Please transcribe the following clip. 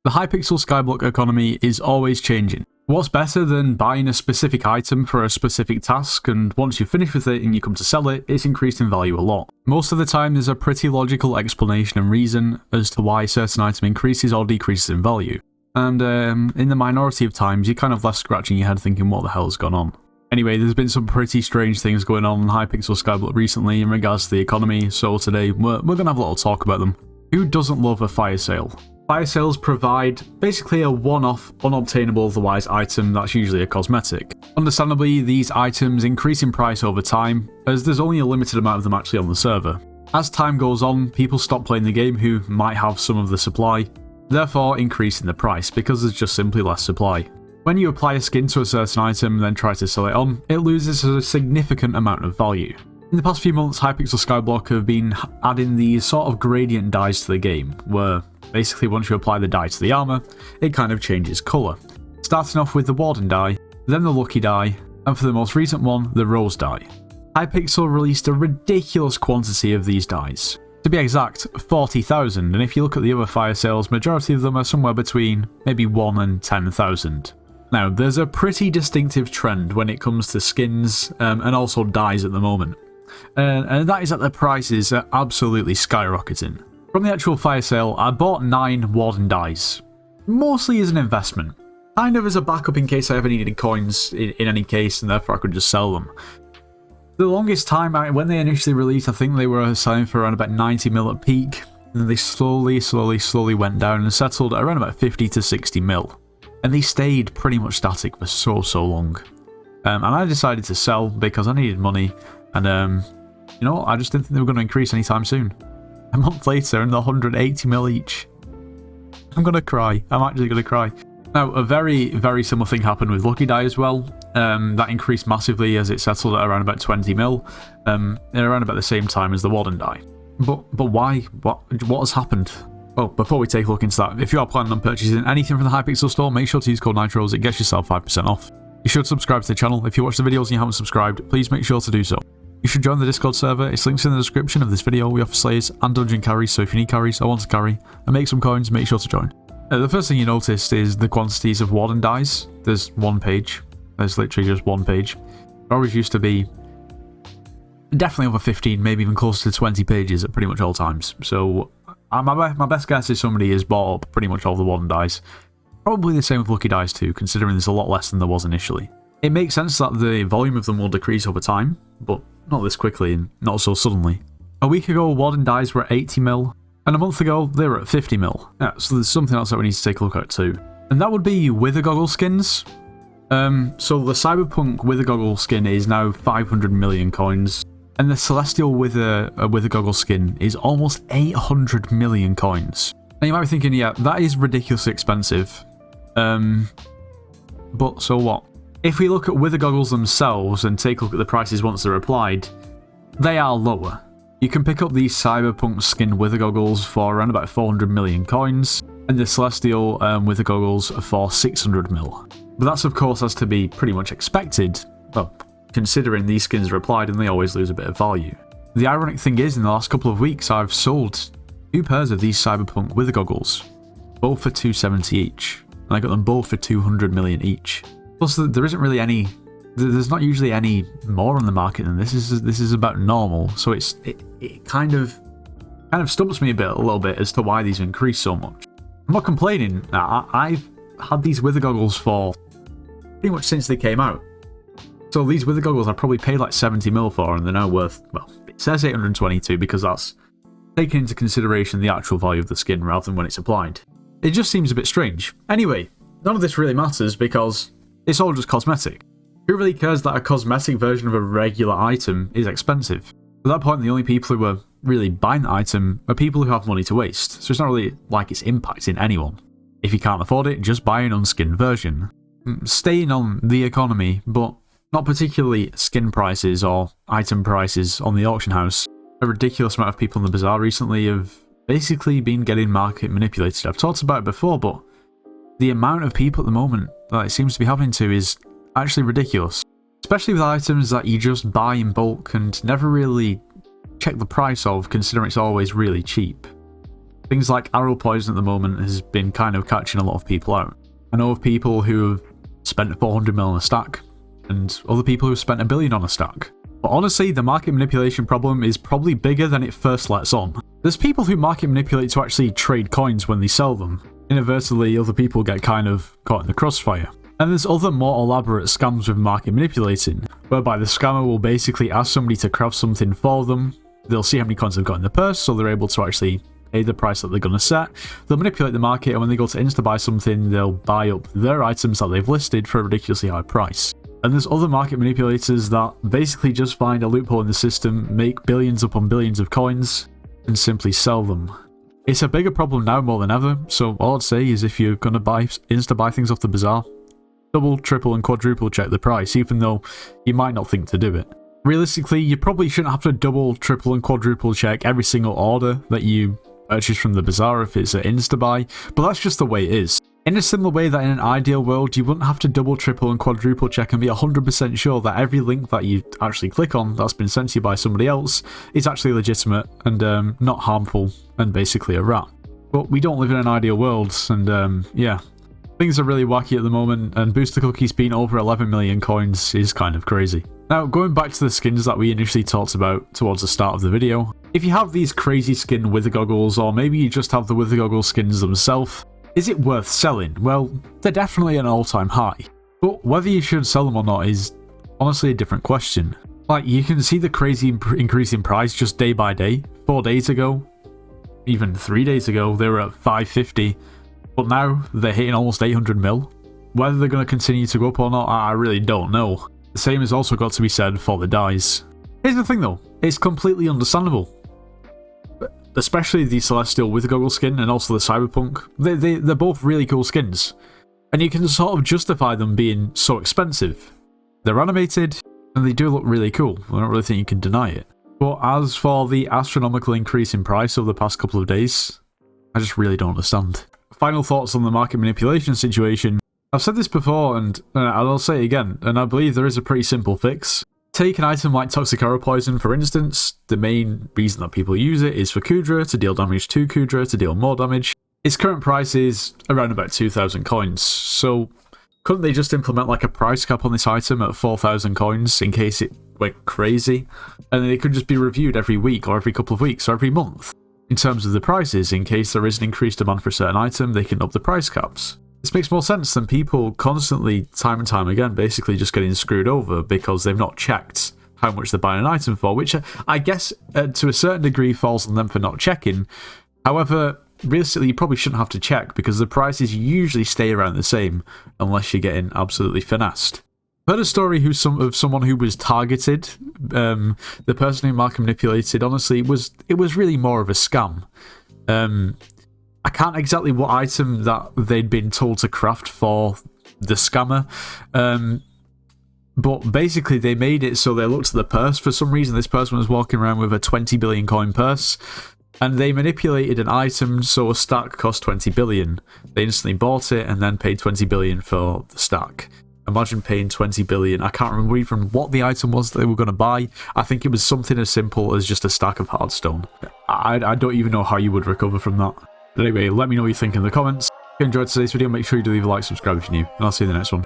The Hypixel Skyblock economy is always changing. What's better than buying a specific item for a specific task, and once you finish with it and you come to sell it, it's increased in value a lot. Most of the time there's a pretty logical explanation and reason as to why a certain item increases or decreases in value. And in the minority of times you're kind of left scratching your head thinking what the hell's gone on. Anyway, there's been some pretty strange things going on Hypixel Skyblock recently in regards to the economy, so today we're going to have a little talk about them. Who doesn't love a fire sale? Fire sales provide basically a one-off, unobtainable otherwise item that's usually a cosmetic. Understandably, these items increase in price over time, as there's only a limited amount of them actually on the server. As time goes on, people stop playing the game who might have some of the supply, therefore increasing the price because there's just simply less supply. When you apply a skin to a certain item and then try to sell it on, it loses a significant amount of value. In the past few months, Hypixel Skyblock have been adding these sort of gradient dyes to the game, where basically once you apply the dye to the armour, it kind of changes colour. Starting off with the Warden dye, then the Lucky dye, and for the most recent one, the Rose dye. Hypixel released a ridiculous quantity of these dyes. To be exact, 40,000, and if you look at the other fire sales, majority of them are somewhere between maybe 1 and 10,000. Now, there's a pretty distinctive trend when it comes to skins and also dyes at the moment. And that is that the prices are absolutely skyrocketing. From the actual fire sale, I bought 9 Warden dyes, mostly as an investment, kind of as a backup in case I ever needed coins in any case, and therefore I could just sell them. The longest time, when they initially released, I think they were selling for around about 90 mil at peak, and then they slowly went down and settled at around about 50 to 60 mil. And they stayed pretty much static for so long. And I decided to sell because I needed money. And, you know what, I just didn't think they were going to increase anytime soon. A month later, and they're 180 mil each. I'm going to cry. I'm actually going to cry. Now, a very similar thing happened with Lucky dye as well. That increased massively as it settled at around about 20 mil. Around about the same time as the Warden dye. But why? What has happened? Well, before we take a look into that, if you are planning on purchasing anything from the Hypixel store, make sure to use code NITROS. It gets yourself 5% off. You should subscribe to the channel. If you watch the videos and you haven't subscribed, please make sure to do so. You should join the Discord server. It's linked in the description of this video. We offer slayers and dungeon carries, so if you need carries or want to carry and make some coins, make sure to join. The first thing you noticed is the quantities of Warden dyes. There's one page. There's literally just one page. There always used to be definitely over 15, maybe even closer to 20 pages at pretty much all times. So my best guess is somebody has bought up pretty much all the Warden dyes. Probably the same with Lucky dyes too, considering there's a lot less than there was initially. It makes sense that the volume of them will decrease over time, but not this quickly and not so suddenly. A week ago, Warden dyes were at 80 mil, and a month ago, they were at 50 mil. Yeah, so there's something else that we need to take a look at too. And that would be Wither Goggle skins. So the Cyberpunk Wither Goggle skin is now 500 million coins, and the Celestial Wither Goggle skin is almost 800 million coins. Now you might be thinking, yeah, that is ridiculously expensive. But so what? If we look at Wither Goggles themselves and take a look at the prices once they're applied, they are lower. You can pick up these Cyberpunk skin Wither Goggles for around about 400 million coins, and the Celestial Wither Goggles for 600 mil. But that's of course has to be pretty much expected, well, considering these skins are applied and they always lose a bit of value. The ironic thing is, in the last couple of weeks I've sold 2 pairs of these Cyberpunk Wither Goggles, both for 270 each, and I got them both for 200 million each. Plus, there isn't really any. There's not usually any more on the market than this. This is about normal, so it kind of stumps me a little bit as to why these increase so much. I'm not complaining. I've had these Wither Goggles for pretty much since they came out. So these Wither Goggles I probably paid like 70 mil for, and they're now worth, well, it says 822 because that's taking into consideration the actual value of the skin rather than when it's applied. It just seems a bit strange. Anyway, none of this really matters because it's all just cosmetic. Who really cares that a cosmetic version of a regular item is expensive? At that point, the only people who are really buying the item are people who have money to waste, so it's not really like it's impacting anyone. If you can't afford it, just buy an unskinned version. Staying on the economy, but not particularly skin prices or item prices on the auction house, a ridiculous amount of people in the bazaar recently have basically been getting market manipulated. I've talked about it before, but the amount of people at the moment that it seems to be happening to is actually ridiculous. Especially with items that you just buy in bulk and never really check the price of, considering it's always really cheap. Things like arrow poison at the moment has been kind of catching a lot of people out. I know of people who have spent 400 mil on a stack, and other people who have spent 1 billion on a stack. But honestly, the market manipulation problem is probably bigger than it first lets on. There's people who market manipulate to actually trade coins when they sell them. Inadvertently, other people get kind of caught in the crossfire. And there's other more elaborate scams with market manipulating, whereby the scammer will basically ask somebody to craft something for them. They'll see how many coins they've got in the purse, so they're able to actually pay the price that they're going to set. They'll manipulate the market, and when they go to insta-buy something, they'll buy up their items that they've listed for a ridiculously high price. And there's other market manipulators that basically just find a loophole in the system, make billions upon billions of coins, and simply sell them. It's a bigger problem now more than ever, so all I'd say is if you're going to insta-buy things off the bazaar, double, triple, and quadruple check the price, even though you might not think to do it. Realistically, you probably shouldn't have to double, triple, and quadruple check every single order that you purchase from the bazaar if it's an insta-buy, but that's just the way it is. In a similar way that in an ideal world, you wouldn't have to double, triple, and quadruple check and be 100% sure that every link that you actually click on that's been sent to you by somebody else is actually legitimate and not harmful and basically a rat. But we don't live in an ideal world, and yeah. Things are really wacky at the moment, and booster cookies being over 11 million coins is kind of crazy. Now, going back to the skins that we initially talked about towards the start of the video, if you have these crazy skin wither goggles, or maybe you just have the wither goggle skins themselves, is it worth selling? Well, they're definitely an all-time high. But whether you should sell them or not is honestly a different question. Like, you can see the crazy increase in price just day by day. 4 days ago, even 3 days ago, they were at 550. But now they're hitting almost 800 mil. Whether they're going to continue to go up or not, I really don't know. The same has also got to be said for the dies. Here's the thing though, it's completely understandable. Especially the Celestial Wither Goggle skin and also the Cyberpunk. They're both really cool skins. And you can sort of justify them being so expensive. They're animated and they do look really cool. I don't really think you can deny it. But as for the astronomical increase in price over the past couple of days, I just really don't understand. Final thoughts on the market manipulation situation. I've said this before and I'll say it again, and I believe there is a pretty simple fix. Take an item like Toxic Arrow Poison, for instance. The main reason that people use it is for Kudra, to deal damage to Kudra, to deal more damage. Its current price is around about 2,000 coins, so couldn't they just implement like a price cap on this item at 4,000 coins in case it went crazy? And then it could just be reviewed every week or every couple of weeks or every month. In terms of the prices, in case there is an increased demand for a certain item, they can up the price caps. This makes more sense than people constantly, time and time again, basically just getting screwed over because they've not checked how much they're buying an item for, which I guess to a certain degree falls on them for not checking. However, realistically, you probably shouldn't have to check because the prices usually stay around the same unless you're getting absolutely finessed. I heard a story of someone who was targeted. The person who market manipulated, honestly, it was really more of a scam. I can't exactly what item that they'd been told to craft for the scammer. But basically they made it so they looked at the purse. For some reason this person was walking around with a 20 billion coin purse. And they manipulated an item so a stack cost 20 billion. They instantly bought it and then paid 20 billion for the stack. Imagine paying 20 billion. I can't remember even what the item was that they were going to buy. I think it was something as simple as just a stack of hardstone. I don't even know how you would recover from that. But anyway, let me know what you think in the comments. If you enjoyed today's video, make sure you do leave a like, subscribe if you're new, and I'll see you in the next one.